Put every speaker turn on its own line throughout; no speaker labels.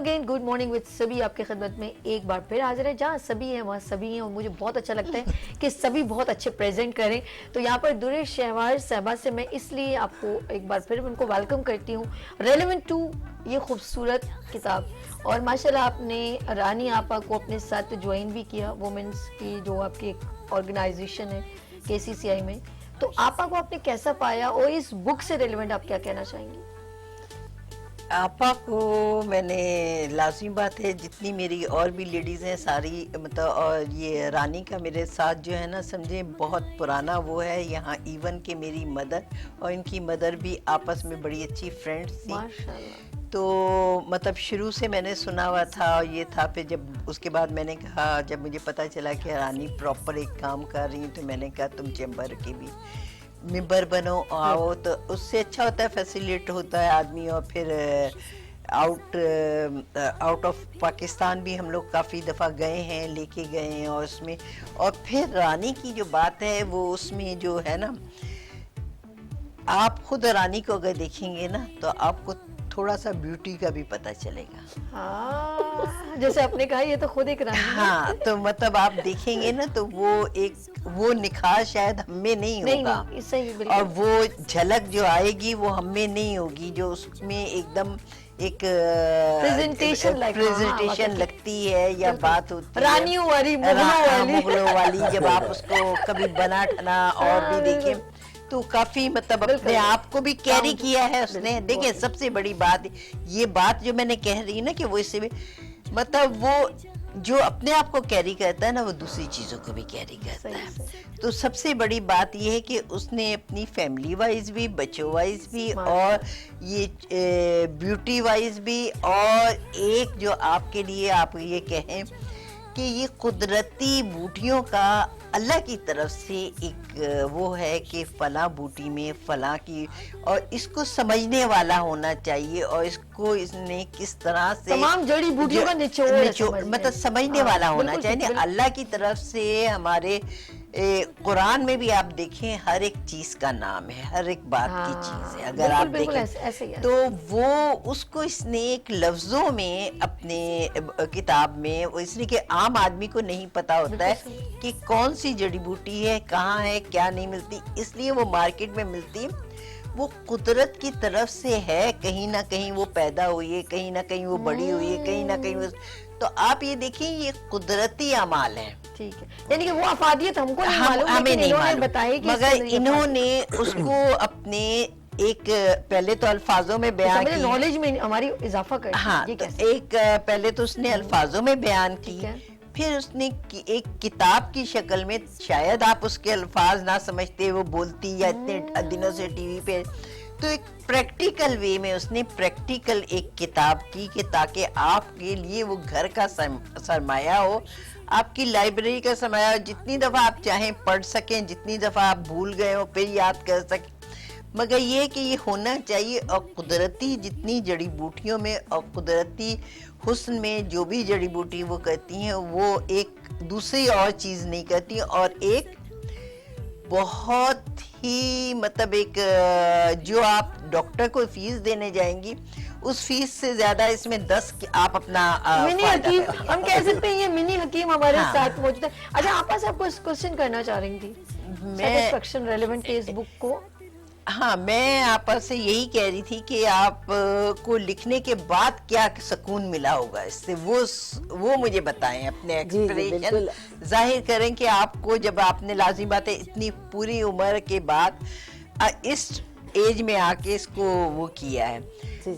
Again good morning with सभी आपके खिदमत में एक बार फिर हाजिर है। जहाँ सभी हैं वहाँ सभी हैं और मुझे बहुत अच्छा लगता है कि सभी बहुत अच्छे प्रेजेंट करें। तो यहाँ पर दुरेश शहवार साहबा से मैं इसलिए आपको एक बार फिर उनको वेलकम करती हूँ रेलेवेंट टू ये खूबसूरत किताब। और माशाल्लाह आपने रानी आपा को अपने साथ ज्वाइन भी किया, वुमेन्स की जो आपकी ऑर्गेनाइजेशन है KCCI में। तो आपा को आपने कैसा पाया और इस बुक से रेलेवेंट आप क्या कहना चाहेंगी?
आपा को मैंने, लाजमी बात है जितनी मेरी और भी लेडीज़ हैं सारी, मतलब और ये रानी का मेरे साथ जो है ना, समझे बहुत पुराना वो है यहाँ। इवन के मेरी मदर और इनकी मदर भी आपस में बड़ी अच्छी फ्रेंड्स थी।
माशाल्लाह।
तो मतलब शुरू से मैंने सुना हुआ था और ये था। फिर जब उसके बाद मैंने कहा, जब मुझे पता चला कि रानी प्रॉपर एक काम कर रही हैं, तो मैंने कहा तुम चैम्बर के भी मेंबर बनो, आओ, तो उससे अच्छा होता है, फैसिलिटेट होता है आदमी। और फिर आउट ऑफ पाकिस्तान भी हम लोग काफ़ी दफ़ा गए हैं, लेके गए हैं। और उसमें और फिर रानी की जो बात है वो उसमें जो है ना, आप खुद रानी को अगर देखेंगे ना तो आपको थोड़ा सा ब्यूटी का भी पता चलेगा।
हाँ, जैसे आपने कहा ये तो खुद एक रानी है।
हाँ, तो मतलब आप देखेंगे ना तो वो निखार शायद हमें नहीं होगा।
नहीं, सही, बिल्कुल।
और वो झलक जो आएगी वो हमें नहीं होगी, जो उसमें एकदम एक प्रेजेंटेशन लगती है या बात होती है
रानियों वाली,
मुगलों वाली। जब आप उसको कभी बना ठना और भी देखें तो काफी मतलब अपने आप को भी कैरी किया है उसने। देखिए सबसे बड़ी बात ये बात जो मैंने कह रही ना कि वो इससे भी मतलब वो जो अपने आप को कैरी करता है ना, वो दूसरी चीजों को भी कैरी करता है। तो सबसे बड़ी बात ये है कि उसने अपनी फैमिली वाइज भी, बच्चों वाइज भी और ये ब्यूटी वाइज भी, और एक जो आपके लिए आप ये कहें कि ये कुदरती बूटियों का अल्लाह की तरफ से एक वो है कि फला बूटी में फला की, और इसको समझने वाला होना चाहिए। और इसको इसने किस तरह से
तमाम जड़ी बूटियों का निचोड़
मतलब समझने वाला होना चाहिए। अल्लाह की तरफ से हमारे कुरान में भी आप देखें हर एक चीज का नाम है, हर एक बात की चीज है। अगर आप देखें तो वो उसको इसने एक लफ्जों में अपने किताब में, इसलिए कि आम आदमी को नहीं पता होता है कि कौन सी जड़ी बूटी है, कहाँ है, क्या नहीं मिलती, इसलिए वो मार्केट में मिलती है। वो कुदरत की तरफ से है, कहीं ना कहीं वो पैदा हुई है, कहीं ना कहीं वो बड़ी हुई है, कहीं ना कहीं वो। तो आप ये देखिए ये कुदरती अमाल है।
ठीक है, यानी कि वो अफादियत हमको नहीं मालूम,
हमें नहीं मालूम,
मगर
इन्होंने उसको अपने एक पहले तो अल्फाजों में बयान की,
नॉलेज में हमारी इजाफा कर।
हाँ, तो एक पहले तो उसने अल्फाजों में बयान की, फिर उसने एक किताब की शक्ल में, शायद आप उसके अल्फाज ना समझते, वो बोलती या इतने दिनों से टीवी पे, तो एक प्रैक्टिकल वे में उसने प्रैक्टिकल एक किताब की कि ताकि आपके लिए वो घर का सरमाया हो, आपकी लाइब्रेरी का सरमाया हो, जितनी दफ़ा आप चाहें पढ़ सकें, जितनी दफ़ा आप भूल गए हो फिर याद कर सकें। मगर ये कि ये होना चाहिए। और कुदरती जितनी जड़ी बूटियों में और कुदरती हुस्न में जो भी जड़ी बूटी वो करती हैं, वो एक दूसरी और चीज़ नहीं करती। और एक बहुत ही मतलब एक जो आप डॉक्टर को फीस देने जाएंगी उस फीस से ज्यादा इसमें 10 आप अपना
मिनी हकीम हम कह सकते हैं, ये मिनी हकीम हमारे साथ मौजूद है। अच्छा, आप आपको क्वेश्चन करना चाह रही थी सेटिस्फैक्शन रेलेवेंट के इस बुक को।
हाँ, मैं आप से यही कह रही थी कि आप को लिखने के बाद क्या सुकून मिला होगा इससे, वो मुझे बताएं, अपने एक्सप्रेशन जाहिर करें कि आपको, जब आपने, लाजिमी बात है इतनी पूरी उम्र के बाद इस एज में आके इसको वो किया है,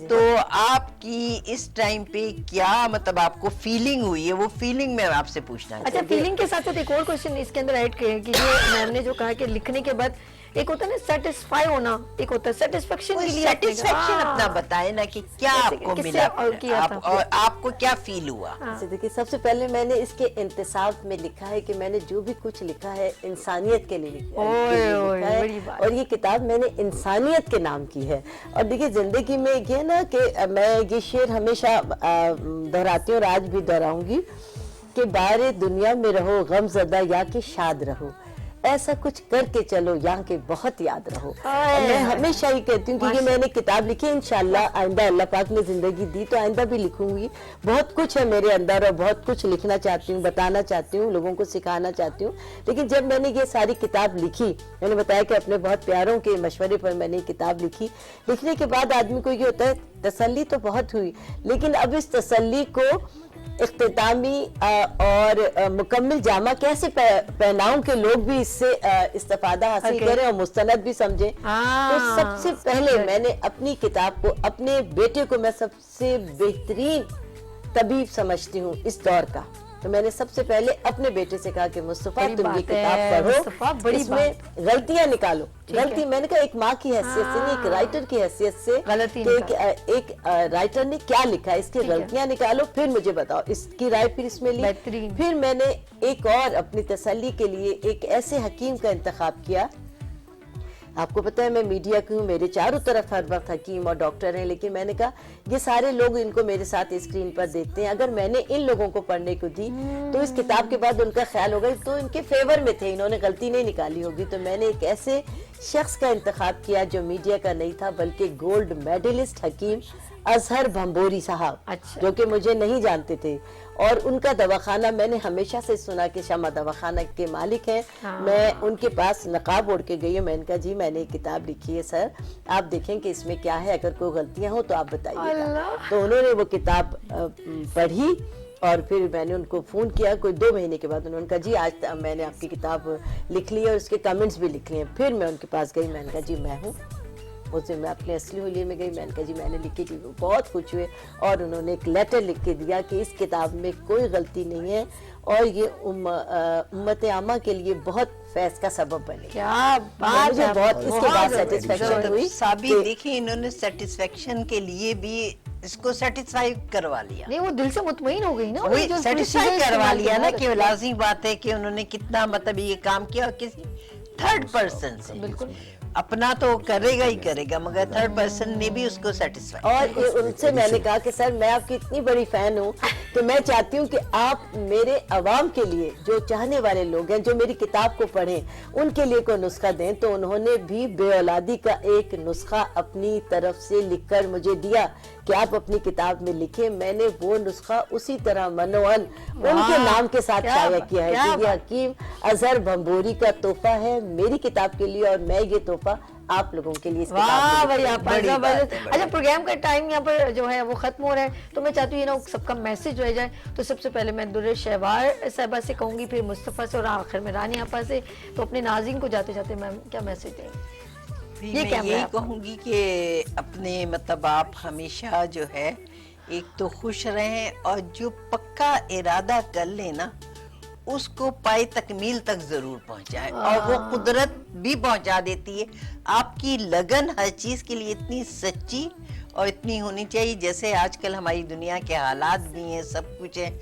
तो आपकी इस टाइम पे क्या मतलब आपको फीलिंग हुई है, वो फीलिंग मैं आपसे पूछना चाहती हूँ।
अच्छा, फीलिंग के साथ साथ एक और क्वेश्चन इसके अंदर ऐड कीजिए। मैम ने जो कहा कि लिखने के बाद एक होता है ना सेटिस्फाई होना, एक होता है सेटिस्फेक्शन के लिए।
सेटिस्फेक्शन अपना बताए ना कि क्या आपको मिला और आपको क्या फील हुआ।
देखिए, सबसे पहले मैंने इसके इंतसाब में लिखा है कि मैंने जो भी कुछ लिखा है इंसानियत के लिए लिखा है, और ये किताब मैंने इंसानियत के नाम की है। और देखिए जिंदगी में ये ना कि मैं ये शेर हमेशा दोहराती हूँ और आज भी दोहराऊंगी कि बारे दुनिया में रहो गमज़दा या कि शाद रहो। ऐसा कुछ करके चलो यहाँ के बहुत याद रहो। और मैं हमेशा ही कहती हूँ कि ये मैंने किताब लिखी है, इंशाल्लाह आइंदा अल्लाह पाक ने जिंदगी दी तो आइंदा भी लिखूंगी। बहुत कुछ है मेरे अंदर और बहुत कुछ लिखना चाहती हूँ, बताना चाहती हूँ, लोगों को सिखाना चाहती हूँ। लेकिन जब मैंने ये सारी किताब लिखी, मैंने बताया कि अपने बहुत प्यारों के मशवरे पर मैंने ये किताब लिखी। लिखने के बाद आदमी को ये होता है तसल्ली तो बहुत हुई, लेकिन अब इस तसल्ली को इख्तितामी और मुकम्मल जामा कैसे पहनाऊं कि लोग भी इससे इस्तेफादा हासिल करें और मुस्तनद भी समझें। तो सबसे पहले मैंने अपनी किताब को, अपने बेटे को मैं सबसे बेहतरीन तबीब समझती हूँ इस दौर का, तो मैंने सबसे पहले अपने बेटे से कहा कि मुस्तफा तुम ये किताब पढ़ो, इसमें गलतियां निकालो। गलती मैंने कहा एक माँ की हैसियत से नहीं, एक राइटर की हैसियत से, एक राइटर ने क्या लिखा है इसकी गलतियां निकालो, फिर मुझे बताओ। इसकी राय फिर इसमें ली। फिर मैंने एक और अपनी तसल्ली के लिए एक ऐसे हकीम का इंतखाब किया। आपको पता है मैं मीडिया की हूँ, मेरे चारों तरफ हर वक्त हकीम और डॉक्टर हैं, लेकिन मैंने कहा ये सारे लोग इनको मेरे साथ स्क्रीन पर देखते हैं, अगर मैंने इन लोगों को पढ़ने को दी तो इस किताब के बाद उनका ख्याल होगा तो इनके फेवर में थे, इन्होंने गलती नहीं निकाली होगी। तो मैंने एक ऐसे शख्स का इंतखाब किया जो मीडिया का नहीं था बल्कि गोल्ड मेडलिस्ट हकीम अजहर भंबोरी साहब, जो कि मुझे नहीं जानते थे। और उनका दवाखाना मैंने हमेशा से सुना कि शमा दवाखाना के मालिक हैं। मैं उनके पास नकाब ओढ़ के गई हूँ, मैंने कहा जी मैंने एक किताब लिखी है सर, आप देखें कि इसमें क्या है, अगर कोई गलतियां हो तो आप बताइएगा। तो उन्होंने वो किताब पढ़ी और फिर मैंने उनको फोन किया कोई 2 महीने के बाद। उन्होंने कहा जी आज मैंने आपकी किताब लिख ली है और उसके कमेंट्स भी लिख लिए हैं। फिर मैं उनके पास गई, मैंने कहा जी मैं हूँ। उस दिन मैं अपने असली हुलिये में गई, मैंने कहा जी मैंने लिखी थी। वो बहुत खुश हुए और उन्होंने एक लेटर लिख के दिया कि इस किताब में कोई गलती नहीं है और ये उम्मत आमा के लिए बहुत फैज़ का सबब बने।
क्या बात
मुझे
है,
बहुत इसके बाद सेटिस्फेक्शन हुई।
साबित देखिए इन्होंने सेटिस्फेक्शन के लिए भी इसको सेटिस्फाई करवा लिया।
नहीं वो दिल से मुतमईन हो गई ना,
वही
जो
सेटिस्फाई
procedure
करवा
इस्तेमाल
लिया ना
किया।
कि लाजिम बात है कि उन्होंने कितना मतलब ये काम किया और किसी थर्ड पर्सन से।
बिल्कुल
अपना तो करेगा ही करेगा मगर थर्ड पर्सन ने भी उसको सेटिस्फाई।
और उनसे मैंने कहा कि सर मैं आपकी इतनी बड़ी फैन हूँ तो मैं चाहती हूँ कि आप मेरे अवाम के लिए, जो चाहने वाले लोग हैं जो मेरी किताब को पढ़ें, उनके लिए कोई नुस्खा दें। तो उन्होंने भी बेऔलादी का एक नुस्खा अपनी तरफ से लिखकर मुझे दिया कि आप अपनी किताब में लिखें। मैंने वो नुस्खा उसी तरह मनोअन उनके नाम के साथ शाया किया है कि ये हकीम अजहर भंबोरी का तोहफा है मेरी किताब के लिए और मैं ये तोहफा आप लोगों के लिए।
वाह भाई आप अच्छा प्रोग्राम का टाइम यहाँ पर जो है वो खत्म हो रहा है, तो मैं चाहती हूँ ना सबका मैसेज रह जाए। तो सबसे पहले मैं दुर्र शहवार साहिबा से कहूंगी, फिर मुस्तफ़ा से और आखिर में रानी आपा से। तो अपने नाज़रीन को जाते जाते मैम क्या मैसेज देंगे?
ये मैं यही कहूंगी कि अपने मतलब आप हमेशा जो है एक तो खुश रहें और जो पक्का इरादा कर लेना उसको पाए तकमील तक जरूर पहुंचाए और वो कुदरत भी पहुंचा देती है। आपकी लगन हर चीज के लिए इतनी सच्ची और इतनी होनी चाहिए। जैसे आजकल हमारी दुनिया के हालात भी हैं, सब कुछ है,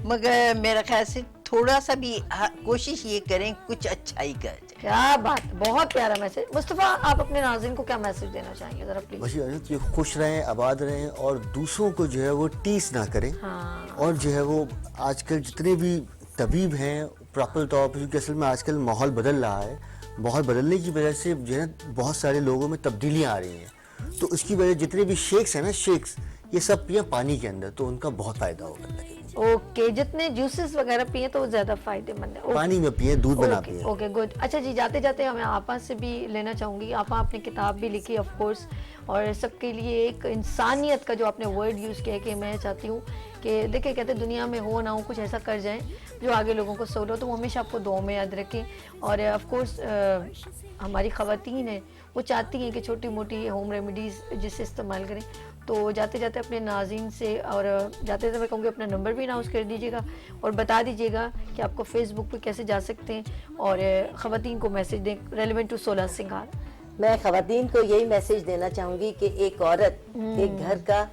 मगर मेरा ख्याल से थोड़ा सा भी कोशिश ये करें कुछ अच्छा ही कर जाए।
क्या बात, बहुत प्यारा मैसेज। मुस्तफा आप अपने नाज़रीन को क्या मैसेज देना चाहेंगे जरा प्लीज?
बस ये खुश रहें, आबाद रहें और दूसरों को जो है वो टीस ना करें। और जो है वो आजकल जितने भी तबीब हैं प्रॉपर तौर पर, क्योंकि असल में आजकल माहौल बदल रहा है, माहौल बदलने की वजह से जो है बहुत सारे लोगों में तब्दीलियाँ आ रही हैं। तो उसकी वजह जितने भी शेक्स हैं ना, शेक्स ये सब पिए पानी के अंदर, तो उनका बहुत फायदा होगा लगेगा।
ओके जितने जूसेस वगैरह पिए तो वो ज्यादा फायदेमंद है।
पानी में पिए, दूध बना पिए।
Okay good. अच्छा जी जाते जाते मैं आपा से भी लेना चाहूंगी। आपा आपने किताब भी लिखी ऑफ कोर्स और सबके लिए एक इंसानियत का जो आपने वर्ड यूज़ किया कि मैं चाहती हूँ कि देखिए कहते दुनिया में हो ना हो कुछ ऐसा कर जाएं जो आगे लोगों को सहूलत हो, तो वो हमेशा आपको दुआ में याद रखें। और ऑफ कोर्स हमारी ख़वातीन हैं वो चाहती हैं कि छोटी मोटी होम रेमेडीज़ जिससे इस्तेमाल करें। तो जाते जाते अपने नाज़रीन से और जाते जाते मैं कहूँगी अपना नंबर भी अनाउंस कर दीजिएगा और बता दीजिएगा कि आपको फेसबुक पे कैसे जा सकते हैं और ख़वातीन को मैसेज दें रेलिवेंट टू 16 सिंगार।
मैं ख़वातीन को यही मैसेज देना चाहूँगी कि एक औरत एक घर का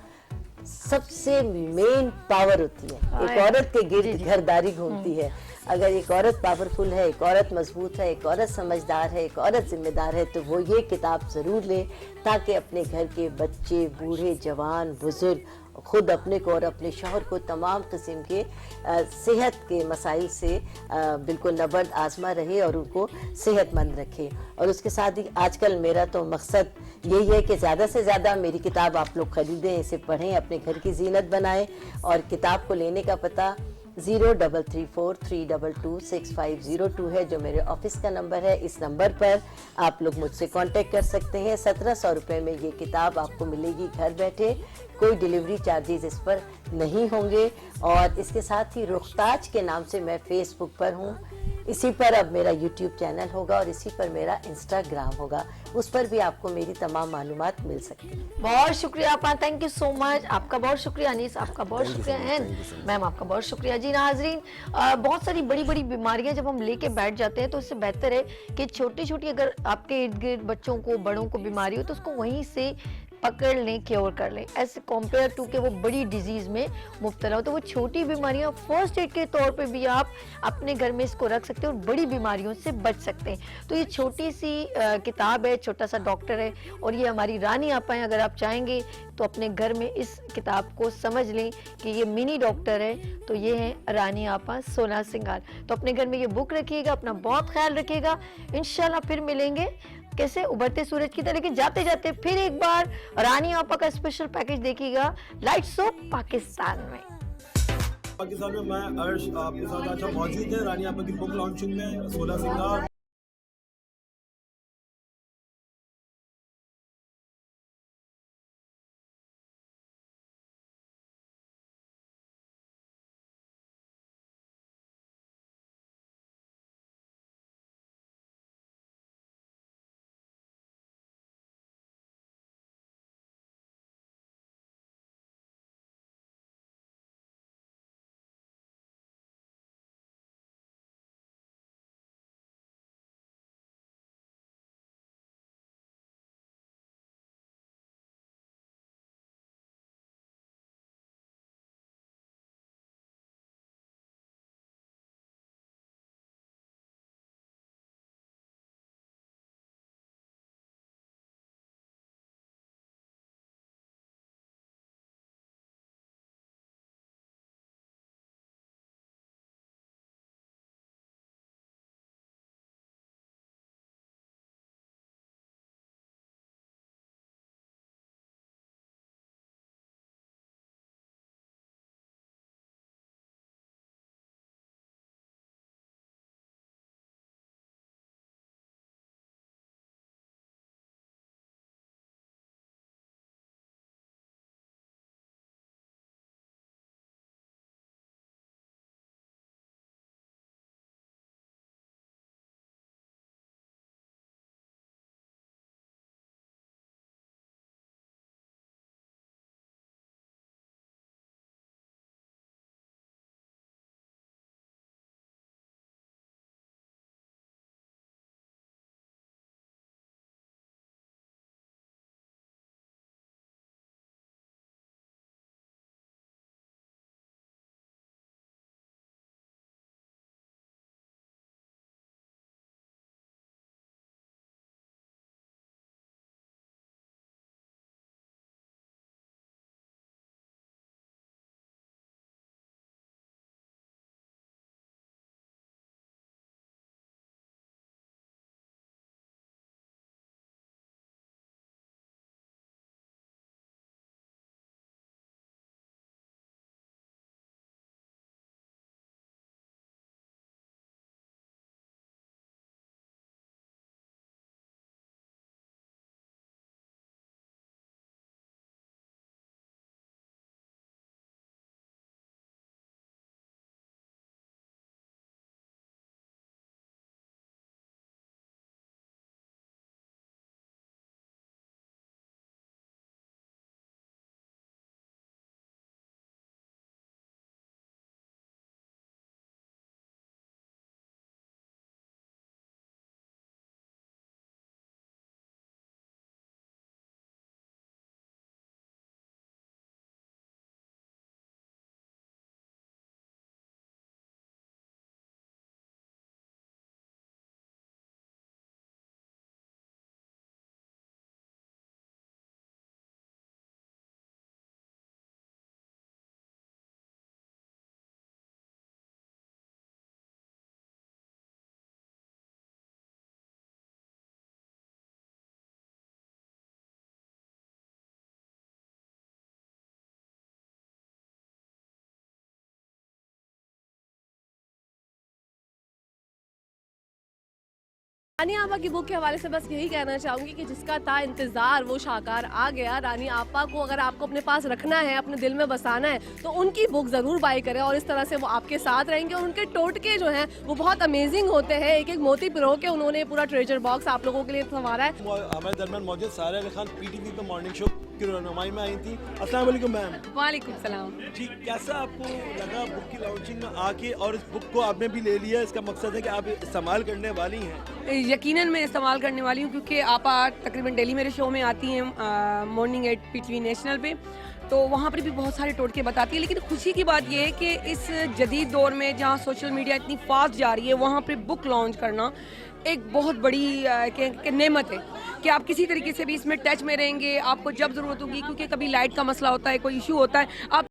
सबसे मेन पावर होती है। एक औरत के गिर्द घरदारी घूमती है। अगर एक औरत पावरफुल है, एक औरत मजबूत है, एक औरत समझदार है, एक औरत जिम्मेदार है, तो वो ये किताब ज़रूर ले ताकि अपने घर के बच्चे, बूढ़े, जवान, बुजुर्ग खुद अपने को और अपने शौहर को तमाम किस्म के सेहत के मसाइल से बिल्कुल नबर्द आजमा रहे और उनको सेहतमंद रखे। और उसके साथ ही आजकल मेरा तो मकसद यही है कि ज़्यादा से ज़्यादा मेरी किताब आप लोग ख़रीदें, इसे पढ़ें, अपने घर की जीनत बनाएं। और किताब को लेने का पता 0334322650 है, जो मेरे ऑफिस का नंबर है। इस नंबर पर आप लोग मुझसे कांटेक्ट कर सकते हैं। 1700 रुपये में ये किताब आपको मिलेगी घर बैठे, कोई डिलीवरी चार्जेस इस पर नहीं होंगे। और इसके साथ ही रुखताज के नाम से मैं फेसबुक पर हूँ, इसी पर अब मेरा यूट्यूब चैनल होगा और इसी पर मेरा इंस्टाग्राम होगा, उस पर भी आपको मेरी तमाम मालूमात मिल सकती है।
बहुत शुक्रिया आपा, थैंक यू सो मच। आपका बहुत शुक्रिया अनीस, आपका बहुत शुक्रिया एंड मैम आपका बहुत शुक्रिया। जी नाज़रीन, बहुत सारी बड़ी बड़ी बीमारियां जब हम लेके बैठ जाते हैं तो इससे बेहतर है कि छोटी छोटी अगर आपके इर्द गिर्द बच्चों को बड़ों को बीमारी हो तो उसको वहीं से पकड़ लें, क्योर कर लें, ऐसे कंपेयर टू के वो बड़ी डिजीज में मुब्तला हो। तो वो छोटी बीमारियां फर्स्ट एड के तौर पे भी आप अपने घर में इसको रख सकते हैं और बड़ी बीमारियों से बच सकते हैं। तो ये छोटी सी किताब है, छोटा सा डॉक्टर है और ये हमारी रानी आपा हैं। अगर आप चाहेंगे तो अपने घर में इस किताब को समझ लें कि ये मिनी डॉक्टर है, तो ये है रानी आपा सोलह सिंगार। तो अपने घर में ये बुक रखिएगा, अपना बहुत ख्याल रखिएगा। इंशाल्लाह फिर मिलेंगे कैसे उभरते सूरज की तरह। लेकिन जाते जाते फिर एक बार रानी आपा का स्पेशल पैकेज देखिएगा लाइट्स ऑफ पाकिस्तान में।
पाकिस्तान में मैं अर्श आपके साथ अच्छा मौजूद है रानी आपा की बुक लॉन्चिंग में 16 सिंगार।
रानी आपा की बुक के हवाले से बस यही कहना चाहूँगी कि जिसका था इंतज़ार वो शाहकार आ गया। रानी आपा को अगर आपको अपने पास रखना है, अपने दिल में बसाना है, तो उनकी बुक ज़रूर बाई करें और इस तरह से वो आपके साथ रहेंगे। और उनके टोटके जो हैं वो बहुत अमेजिंग होते हैं। एक एक मोती पिरो के उन्होंने पूरा ट्रेजर बॉक्स आप लोगों के लिए संवारा है।
हमारे दरमियान मौजूद सारा अली खान पीटीवी पे मॉर्निंग शो की रहनुमाई में आई थी। अस्सलाम वालेकुम मैम।
वालेकुम सलाम।
जी, कैसा आपको लगा बुक की लॉन्चिंग में आके, और इस बुक को आपने भी ले लिया, इसका मकसद है कि आप इस्तेमाल करने वाली हैं?
यकीनन मैं इस्तेमाल करने वाली हूँ क्योंकि आपा तकरीबन डेली मेरे शो में आती हैं मॉर्निंग एट पीटीवी नेशनल पे, तो वहाँ पर भी बहुत सारे टोटके बताती है। लेकिन खुशी की बात यह है कि इस जदीद दौर में जहाँ सोशल मीडिया इतनी फास्ट जा रही है, वहाँ पर बुक लॉन्च करना एक बहुत बड़ी नेमत है कि आप किसी तरीके से भी इसमें टच में रहेंगे। आपको जब ज़रूरत होगी, क्योंकि कभी लाइट का मसला होता है, कोई इशू होता है, आप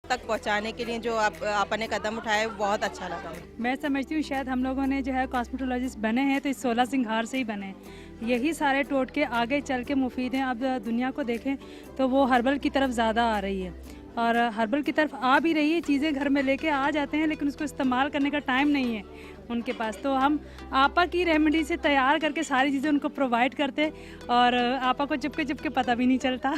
तक पहुंचाने के लिए जो आपने कदम उठाया वो बहुत अच्छा लगा।
मैं समझती हूँ शायद हम लोगों ने जो है कॉस्मेटोलॉजिस्ट बने हैं तो इस 16 सिंगार से ही बने हैं। यही सारे टोटके आगे चल के मुफीद हैं। अब दुनिया को देखें तो वो हर्बल की तरफ ज़्यादा आ रही है और हर्बल की तरफ आ भी रही है। चीज़ें घर में लेके आ जाते हैं लेकिन उसको इस्तेमाल करने का टाइम नहीं है उनके पास। तो हम आपा की रेमेडी से तैयार करके सारी चीज़ें उनको प्रोवाइड करते और आपा को चुपके चुपके पता भी नहीं चलता।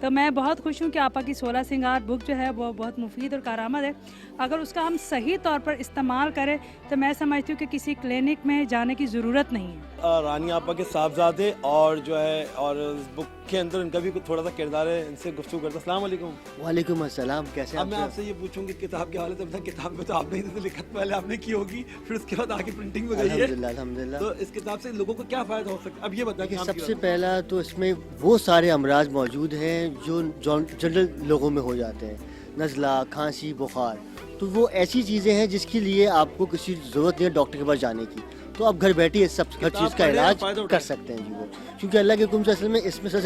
तो मैं बहुत खुश हूँ कि आपा की 16 सिंगार बुक जो है वो बहुत मुफीद और कारआमद है। अगर उसका हम सही तौर पर इस्तेमाल करें तो मैं समझती हूँ कि किसी क्लिनिक में जाने की ज़रूरत नहीं है।
रानी आपा के साहबजादे और जो है और इस बुक के अंदर इनका भी थोड़ा सा किरदार है, इनसे गुफ्तगू करते हैं। अस्सलाम वालेकुम।
वालेकुम अस्सलाम, कैसे
अब मैं आपसे ये पूछूंगी किताब के हवाले से। अपना किताब में तो आपने ही लिखत पहले आपने की होगी, फिर उसके बाद आगे प्रिंटिंग में गई है।
अल्हम्दुलिल्लाह।
तो इस किताब से लोगों को क्या फायदा हो सकता है, अब ये बताएं।
सबसे पहला तो इसमें वो सारे अमराज मौजूद हैं जो जनरल लोगों में हो जाते हैं, नज़ला, खांसी, बुखार। तो वो ऐसी चीज़ें हैं जिसके लिए आपको किसी ज़रूरत नहीं है डॉक्टर के पास जाने की। तो आप घर बैठे सब हर चीज़ का इलाज कर सकते हैं जी वो, क्योंकि अल्लाह के हुक्म से असल में इसमें सर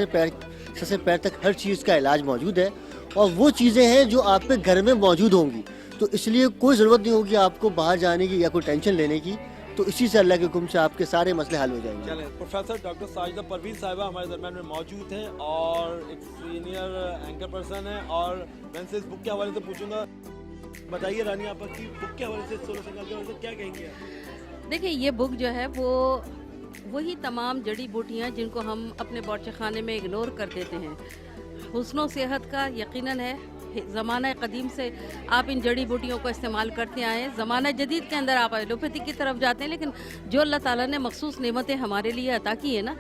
से पैर तक हर चीज़ का इलाज मौजूद है और वो चीज़ें हैं जो आपके घर में मौजूद होंगी। तो इसलिए कोई ज़रूरत नहीं होगी आपको बाहर जाने की या कोई टेंशन लेने की। तो इसी से अल्लाह के हुक्म से आपके सारे मसले हल हो जाएंगे।
चलें, प्रोफेसर डॉक्टर साजिदा परवीन साहिबा हमारे दरमियान में मौजूद हैं और एक सीनियर एंकर पर्सन है, और मैं से इस बुक के हवाले से पूछूंगा। बताइए रानी आपा की बुक के हवाले से, 16 सिंगार के हवाले से क्या कहेंगे आप?
देखिए, ये बुक जो है वो वही तमाम जड़ी बूटियाँ जिनको हम अपने बावर्ची खाने में इग्नोर कर देते हैं। हुस्न सेहत का यकीनन है, ज़माना कदीम से आप इन जड़ी बूटियों को इस्तेमाल करते आए हैं। ज़माना जदीद के अंदर आप एलोपैथी की तरफ जाते हैं, लेकिन जो अल्लाह ताला ने मखसूस नेमतें हमारे लिए अता की है ना,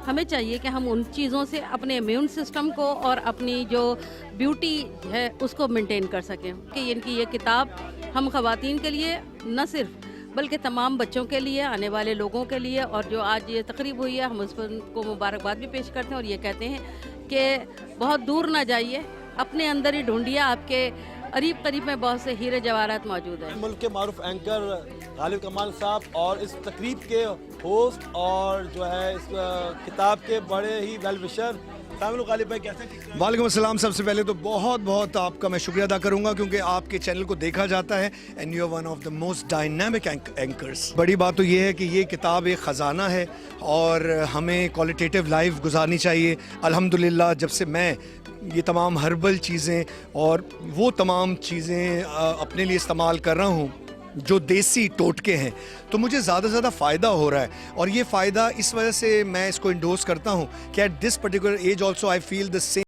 हमें चाहिए कि हम उन चीज़ों से अपने इम्यून सिस्टम को और अपनी जो ब्यूटी है उसको मेंटेन कर सकें। कि इनकी ये किताब हम ख़वातीन के लिए न सिर्फ बल्कि तमाम बच्चों के लिए, आने वाले लोगों के लिए, और जो आज ये तकरीब हुई है हम उस पर उनको मुबारकबाद भी पेश करते हैं और ये कहते हैं कि बहुत दूर ना जाइए, अपने अंदर ही ढूंढिए, आपके करीब करीब में बहुत से हीरे जवाहरात मौजूद हैं।
मुल्क के मारूफ एंकर गालिब कमाल साहब और इस तकरीब के होस्ट और जो है इस किताब के बड़े ही वेल विशर गालिब भाई, कैसे?
वालेकुम अस्सलाम। सबसे पहले तो बहुत बहुत आपका मैं शुक्रिया अदा करूंगा क्योंकि आपके चैनल को देखा जाता है and you are one of the most dynamic anchors. बड़ी बात तो ये है कि ये किताब एक ख़जाना है और हमें क्वालिटेटिव लाइफ गुजारनी चाहिए। अल्हम्दुलिल्लाह जब से मैं ये तमाम हर्बल चीज़ें और वो तमाम चीज़ें अपने लिए इस्तेमाल कर रहा हूँ जो देसी टोटके हैं, तो मुझे ज़्यादा से ज़्यादा फ़ायदा हो रहा है। और ये फ़ायदा इस वजह से मैं इसको इंडोर्स करता हूँ कि at this particular age also I feel the same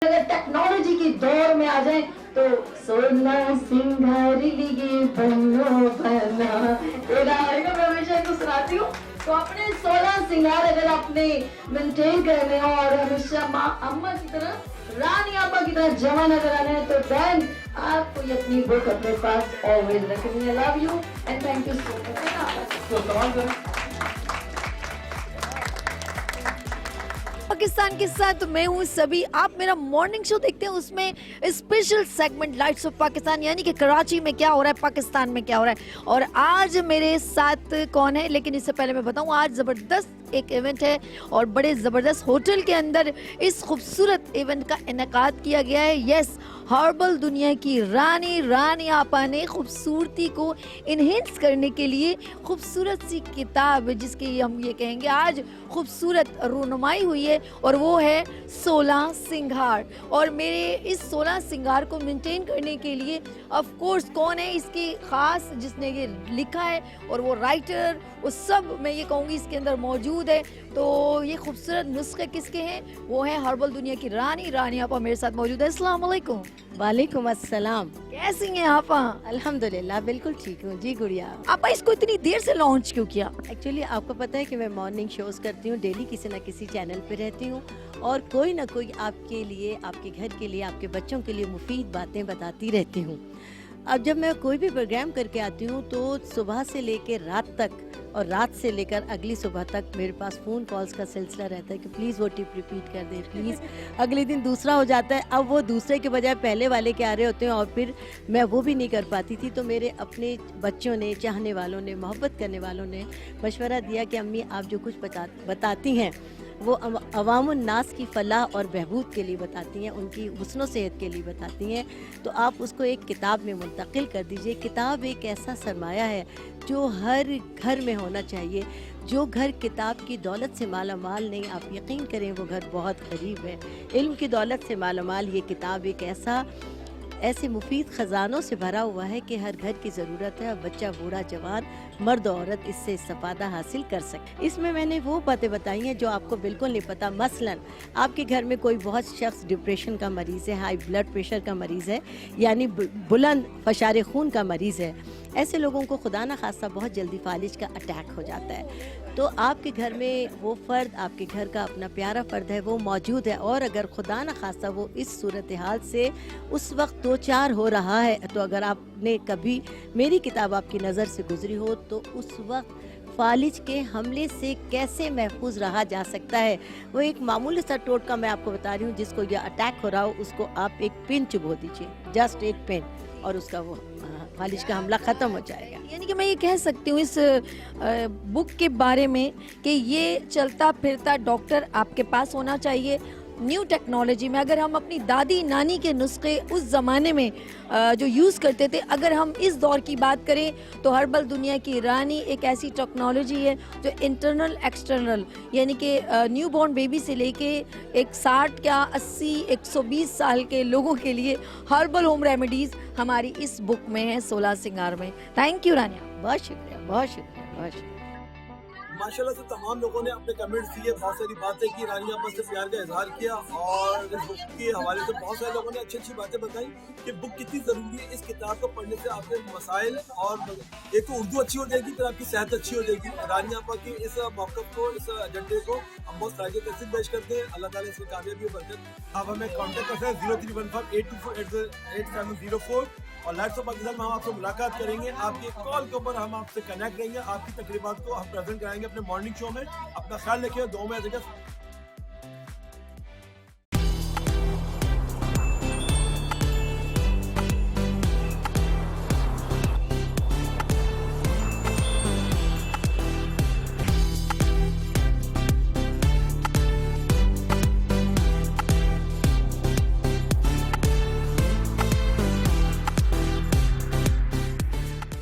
अगर टेक्नोलॉजी की दौर में आ जाए तो सोना सिंगार लिए बनो बना तेरा आएगा, मैं हमेशा इनको सुनाती हूँ। तो अपने 16 सिंगार अगर आपने मेंटेन करने हो और हमेशा माँ अम्मा की तरह, रानी अम्मा की तरह जमा नजर आना है, तो देन आपको ये अपनी बुक अपने पास ऑलवेज रखनी है। Love you and thank you so much. Pakistan के साथ मैं हूँ सभी। आप मेरा मॉर्निंग शो देखते हैं, उसमें special segment lights off Pakistan, यानी कि कराची में क्या हो रहा है, पाकिस्तान में क्या हो रहा है। और आज मेरे साथ कौन है, लेकिन इससे पहले मैं बताऊँ, आज ज़बरदस्त एक इवेंट है और बड़े ज़बरदस्त होटल के अंदर इस खूबसूरत इवेंट का इनेकाद किया गया है। यस, हर्बल दुनिया की रानी आपा ने खूबसूरती को इन्हेंस करने के लिए खूबसूरत सी किताब, जिसकी हम ये कहेंगे आज खूबसूरत रूनुमाई हुई है, और वो है 16 सिंगार। और मेरे इस 16 सिंगार को मेंटेन करने के लिए ऑफ कोर्स कौन है इसकी खास, जिसने ये लिखा है और वो राइटर, वो सब मैं ये कहूँगी इसके अंदर मौजूद है। तो ये खूबसूरत नुस्खे किसके हैं, वो है हर्बल दुनिया की रानी आपा मेरे साथ मौजूद है। अस्सलाम वालेकुम।
वालेकुम अस्सलाम।
कैसी हैं आपा?
अल्हम्दुलिल्लाह बिल्कुल ठीक हूँ जी गुड़िया।
आपा इसको इतनी देर से लॉन्च क्यों किया?
एक्चुअली आपको पता है कि मैं मॉर्निंग शोज करती हूँ, डेली किसी न किसी चैनल पे रहती हूँ, और कोई ना कोई आपके लिए, आपके घर के लिए, आपके बच्चों के लिए मुफीद बातें बताती रहती हूँ। अब जब मैं कोई भी प्रोग्राम करके आती हूँ तो सुबह से लेकर रात तक और रात से लेकर अगली सुबह तक मेरे पास फ़ोन कॉल्स का सिलसिला रहता है कि प्लीज़ वो टिप रिपीट कर दें प्लीज़। अगले दिन दूसरा हो जाता है, अब वो दूसरे के बजाय पहले वाले के आ रहे होते हैं और फिर मैं वो भी नहीं कर पाती थी। तो मेरे अपने बच्चों ने, चाहने वालों ने, मोहब्बत करने वालों ने मशवरा दिया कि अम्मी आप जो कुछ बताती हैं वो अवामुन नास की फलाह और बहबूद के लिए बताती हैं, उनकी हुस्न सेहत के लिए बताती हैं। तो आप उसको एक किताब में मुंतकिल कर दीजिए। किताब एक ऐसा सरमाया है जो हर घर में होना चाहिए। जो घर किताब की दौलत से माला माल नहीं, आप यकीन करें वो घर बहुत गरीब है। इल्म की दौलत से माला माल ये किताब एक ऐसे मुफीद ख़जानों से भरा हुआ है कि हर घर की ज़रूरत है। बच्चा, बूढ़ा, जवान, मर्द, औरत इससे इस्तेफादा हासिल कर सके। इसमें मैंने वो बातें बताई हैं जो आपको बिल्कुल नहीं पता। मसलन आपके घर में कोई बहुत शख्स डिप्रेशन का मरीज़ है, हाई ब्लड प्रेशर का मरीज़ है, यानी बुलंद फशार खून का मरीज़ है। ऐसे लोगों को खुदा न खास्ता बहुत जल्दी फालिज का अटैक हो जाता है। तो आपके घर में वो फ़र्द, आपके घर का अपना प्यारा फ़र्द है, वो मौजूद है, और अगर खुदा न खास्ता वो इस सूरत हाल से उस वक्त 2-4 हो रहा है, तो अगर आपने कभी मेरी किताब आपकी नज़र से गुजरी हो तो उस वक्त फालिज के हमले से कैसे महफूज रहा जा सकता है। वो एक मामूली सा टोटका मैं आपको बता रही हूँ। जिसको ये अटैक हो रहा हो उसको आप एक पिन चुभो दीजिए, जस्ट एक पिन, और उसका वो फालिज का हमला ख़त्म हो जाएगा।
यानी कि मैं ये कह सकती हूँ इस बुक के बारे में कि ये चलता फिरता डॉक्टर आपके पास होना चाहिए। न्यू टेक्नोलॉजी में अगर हम अपनी दादी नानी के नुस्खे उस ज़माने में जो यूज़ करते थे, अगर हम इस दौर की बात करें तो हर्बल दुनिया की रानी एक ऐसी टेक्नोलॉजी है जो इंटरनल एक्सटर्नल, यानी कि न्यू बॉर्न बेबी से लेके एक 60 या 80 120 साल के लोगों के लिए हर्बल होम रेमेडीज़ हमारी इस बुक में है 16 सिंगार में। थैंक यू रानिया,
बहुत शुक्रिया, बहुत शुक्रिया, बहुत शुक्रिया।
माशाल्लाह से तमाम लोगों ने अपने कमेंट्स दिए, बहुत सारी बातें की, रानी आपस से प्यार का इजहार किया, और इस बुक के हवाले से बहुत सारे लोगों ने अच्छी अच्छी बातें बताई कि बुक कितनी ज़रूरी है। इस किताब को पढ़ने से आपके मसाइल, और एक तो उर्दू अच्छी हो जाएगी, फिर आपकी सेहत अच्छी हो जाएगी। रानी आपा की इस मौक़िफ़ को, इस एजेंडे को हम बहुत सारे तस्वीर पेश करते हैं। अल्लाह ताला इसकी कामयाबी और बरकत। आप हमें कॉन्टैक्ट कर सकते हैं 0315-824-8704, और लाइट्स ऑफ पाकिस्तान में हम आपसे मुलाकात करेंगे। आपके कॉल के ऊपर हम आपसे कनेक्ट रहेंगे, आपकी तकरीबात को हम प्रेजेंट कराएंगे अपने मॉर्निंग शो में। अपना ख्याल रखिए, दुआ में रखिए।